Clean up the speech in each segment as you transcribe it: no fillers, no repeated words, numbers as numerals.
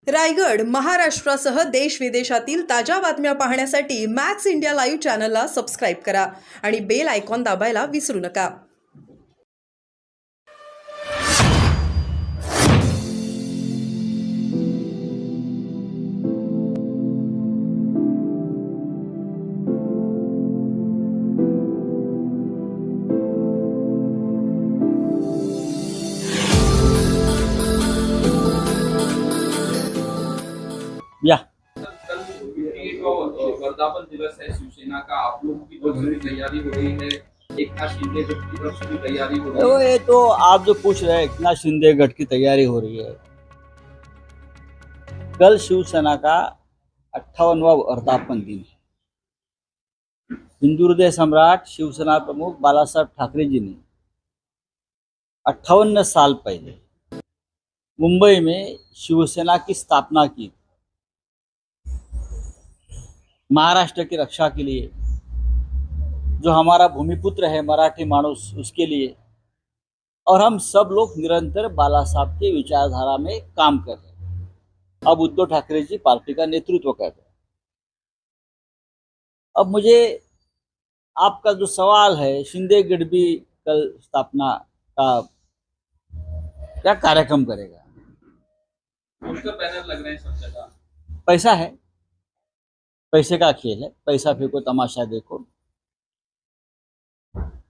रायगड, महाराष्ट्रासह देश विदेशातील ताज्या बातम्या पाहण्यासाठी मॅक्स इंडिया लाईव्ह चॅनलला सबस्क्राईब करा आणि बेल आयकॉन दाबायला विसरू नका. या कल 58वां वर्धापन दिवस है शिवसेना का। आप लोगों की तरफ से भी तैयारी हो रही है, एकनाथ शिंदे गट की तरफ से भी तैयारी हो रही है। ये तो आप जो पूछ रहे हैं एकनाथ शिंदे गठ की तैयारी हो रही है। कल शिवसेना का 58वां वर्धापन दिन है। हिंदू हृदय सम्राट शिवसेना प्रमुख बालासाहेब ठाकरे जी ने 58 साल पहले मुंबई में शिवसेना की स्थापना की, महाराष्ट्र की रक्षा के लिए। जो हमारा भूमिपुत्र है मराठी मानुस, उसके लिए। और हम सब लोग निरंतर बाला साहब के विचारधारा में काम कर रहे हैं। अब उद्धव ठाकरे जी पार्टी का नेतृत्व कर रहे हैं। अब मुझे आपका जो सवाल है, शिंदे गढ़ भी कल स्थापना का क्या कार्यक्रम करेगा? पोस्टर बैनर लग रहे हैं सब जगह। पैसा है, पैसे का खेल है। पैसा फेंको, तमाशा देखो।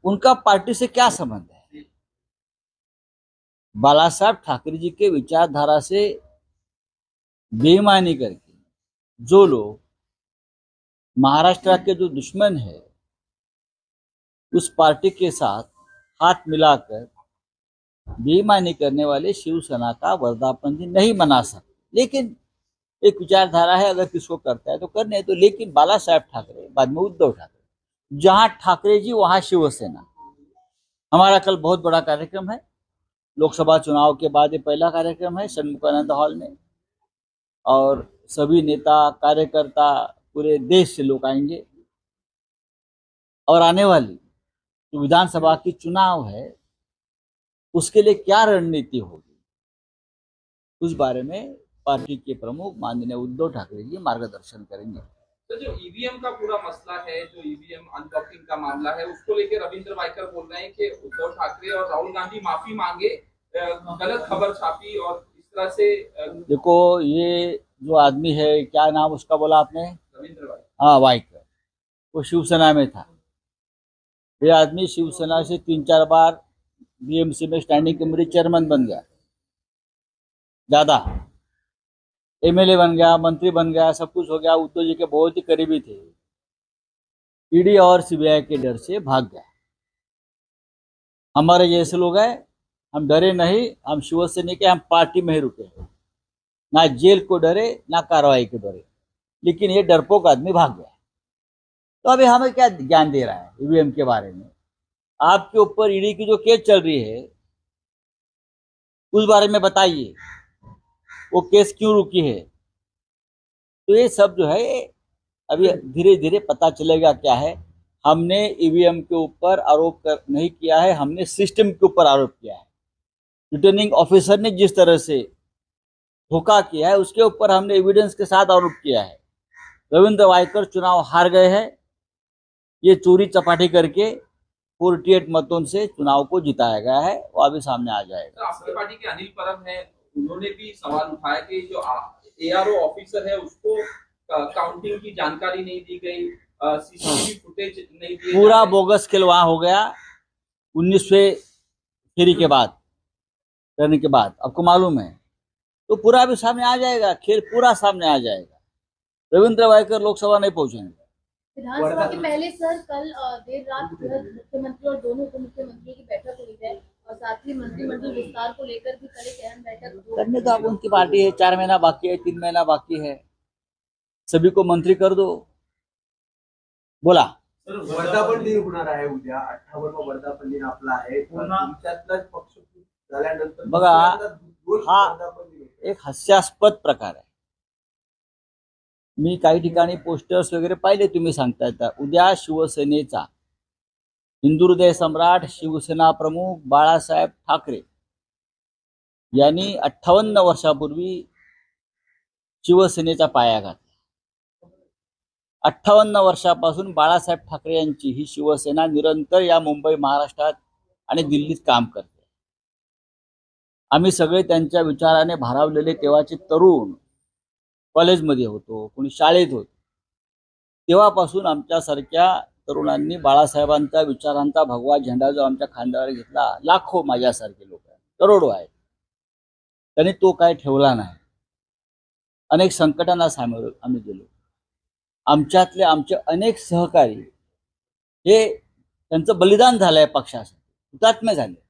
उनका पार्टी से क्या संबंध है? बाला साहब ठाकरे जी के विचारधारा से बेईमानी करके जो लोग महाराष्ट्र के जो दुश्मन है, उस पार्टी के साथ हाथ मिलाकर बेईमानी करने वाले शिवसेना का वर्धापन दिन नहीं मना सकते। लेकिन एक विचारधारा है, अगर किसको करता है तो करने तो। लेकिन बाला साहेब ठाकरे, बाद में उद्धव ठाकरे, जहां ठाकरे जी वहां शिवसेना। हमारा कल बहुत बड़ा कार्यक्रम है। लोकसभा चुनाव के बाद ये पहला कार्यक्रम है षणमुखानंद हॉल में। और सभी नेता कार्यकर्ता पूरे देश से लोग आएंगे। और आने वाली जो विधानसभा की चुनाव है, उसके लिए क्या रणनीति होगी, उस बारे में पार्टी के प्रमुख माननीय उद्धव ठाकरे जी मार्गदर्शन करेंगे। तो जो ईवीएम का पूरा मसला है, जो ईवीएम अनब्लॉकिंग का मामला है, उसको लेकर रविंद्र वायकर बोल रहे हैं कि उद्धव ठाकरे और राहुल गांधी माफी मांगे, गलत खबर छापी और इस तरह से। देखो, ये जो आदमी है, क्या नाम उसका बोला आपने? रविंद्र वायकर। हाँ, वायकर। वो शिवसेना में था। ये आदमी शिवसेना से 3-4 बार बीएमसी में स्टैंडिंग कमेटी चेयरमैन बन गया, ज्यादा एमएलए बन गया, मंत्री बन गया, सब कुछ हो गया। उद्धव जी के बहुत ही करीबी थे। ईडी और सीबीआई के डर से भाग गया। हमारे जैसे लोग हैं, हम डरे नहीं। हम शिवसेना के, हम पार्टी में ही रुके, ना जेल को डरे ना कार्रवाई को डरे। लेकिन ये डरपोक आदमी भाग गया। तो अभी हमें क्या ज्ञान दे रहा है ईवीएम के बारे में? आपके ऊपर ईडी की जो केस चल रही है, उस बारे में बताइए, वो केस क्यों रुकी है? तो ये सब जो है, अभी धीरे धीरे पता चलेगा क्या है। हमने ईवीएम के ऊपर आरोप नहीं किया है, हमने सिस्टम के ऊपर आरोप किया है। रिटर्निंग ऑफिसर ने जिस तरह से धोखा किया है, उसके ऊपर हमने एविडेंस के साथ आरोप किया है। रविंद्र वायकर चुनाव हार गए हैं। ये चोरी चपाटी करके 48 मतों से चुनाव को जिताया गया है, वो अभी सामने आ जाएगा। तो आपकी पार्टी के अनिल परब है, उन्होंने भी सवाल उठाया कि जो एआरओ ऑफिसर है उसको काउंटिंग की जानकारी नहीं दी गई, सीसीटीवी फुटेज नहीं दिए। पूरा बोगस खेल वहां हो गया 19वें फेरी के बाद, करने के बाद, आपको मालूम है। तो पूरा अभी सामने आ जाएगा, खेल पूरा सामने आ जाएगा। रविंद्र वायकर लोकसभा नहीं पहुंचेंगे। विधानसभा के पहले सर कल देर रात मुख्यमंत्री और दोनों उप मुख्यमंत्रियों की बैठक हुई है, और साथ ही मंत्रिमंडल विस्तार को लेकर भी कल एक अहम बैठक करने तो आप उनकी पार्टी है। 4 महीना बाकी है, 3 महीना बाकी है, सभी को मंत्री कर दो। बोला वर्धापन दिन होणार आहे उद्या 58वां वर्धापन दिन आपला आहे. तुमच्यातलाच पक्ष झाल्यानंतर बघा, हा वर्धापन दिन आहे. एक हास्यास्पद प्रकार आहे। मी काही ठिकाणी पोस्टर्स वगैरे पाहिले, तुम्ही सांगताय तर उद्या शिवसेनेचा हिंदू हृदय सम्राट शिवसेना प्रमुख बाळासाहेब ठाकरे यांनी 58 वर्षापूर्वी शिवसेनेचा पाया घातला. 58 वर्षापासून बाळासाहेब ठाकरे यांची ही शिवसेना निरंतर या मुंबई, महाराष्ट्रात आणि दिल्लीत काम करते. आम्ही सगळे त्यांच्या विचाराने भारावलेले तेव्हाचे तरुण कॉलेजमध्ये होतो, कोणी शाळेत होतो. तेव्हापासून आमच्यासारख्या तरुणांनी बाळासाहेबांचा विचारांचा भगवा झेंडा जो आमच्या खांद्यावर घेतला, लाखो माझ्यासारखे लोक आहेत, करोडो आहेत, त्यांनी तो काय ठेवला नाही. अनेक संकटांना सामोरे आम्ही गेलो. आमच्यातले आमचे अनेक सहकारी हे त्यांचं बलिदान झालंय पक्षासाठी, हुतात्मे झाले.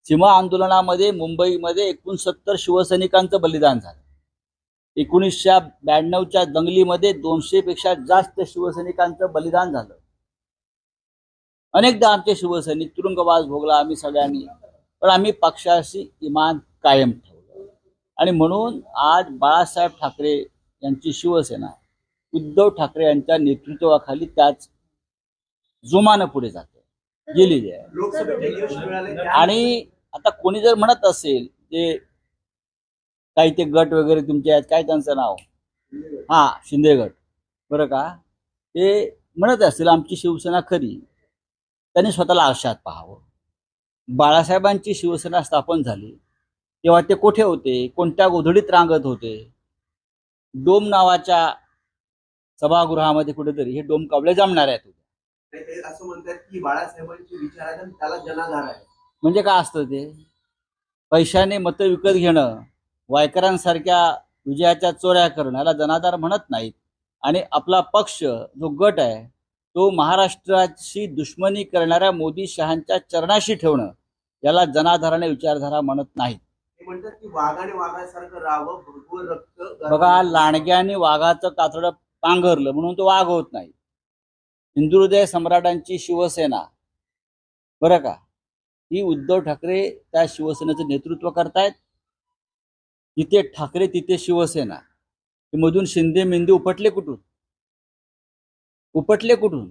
सीमा आंदोलनामध्ये मुंबईमध्ये 69 शिवसैनिकांचं बलिदान झालं. 1992च्या दंगलीमध्ये 200 पेक्षा जास्त शिवसैनिकांचं बलिदान झालं. अनेकदा आमचे शिवसैनिक तुरुंगवास भोगला आम्ही सगळ्यांनी, पण आम्ही पक्षाशी इमान कायम ठेवलं. आणि म्हणून आज बाळासाहेब ठाकरे यांची शिवसेना उद्धव ठाकरे यांच्या नेतृत्वाखाली त्याच जोमानं पुढे जाते, गेलेली आहे. लोकसभेचे यश मिळाले त्या- आणि आता कोणी जर म्हणत असेल ते काही ते गट वगैरे तुमचे आहेत, काय त्यांचं नाव, शिंदे गट, बरं का, ते म्हणत असतील आमची शिवसेना खरी, त्यांनी स्वतःला आरशात पाहावं. बाळासाहेबांची शिवसेना स्थापन झाली तेव्हा ते कुठे होते, कोणत्या गोधडीत रांगत होते? डोम नावाच्या सभागृहामध्ये कुठेतरी हे डोम कावळे जमणार आहेत. ते असं म्हणतात की बाळासाहेबांचे विचार आहेत आणि त्याला जनाधार आहे. म्हणजे काय असतं ते? पैशाने मतं विकत घेणं, वायकरांसारख्या विजयाच्या चोऱ्या करणं, याला जनाधार म्हणत नाहीत. आणि आपला पक्ष जो गट आहे तो महाराष्ट्राची दुश्मनी करणाऱ्या मोदी शहांच्या चरणाशी ठेवणं, याला जनाधाराने विचारधारा म्हणत नाहीत. ते म्हणतात की वाघाने वाघासारखं राहावं, भगवं रक्त बघा, लांडग्याने वाघाचं कातडं पांघरलं म्हणून तो वाघ होत नाही. हिंदुहृदय सम्राटांची शिवसेना, बरं का, ही उद्धव ठाकरे त्या शिवसेनेचं नेतृत्व करतायत. जिथे ठाकरे तिथे शिवसेना. मधून शिंदे मेंदे उपटले कुठून?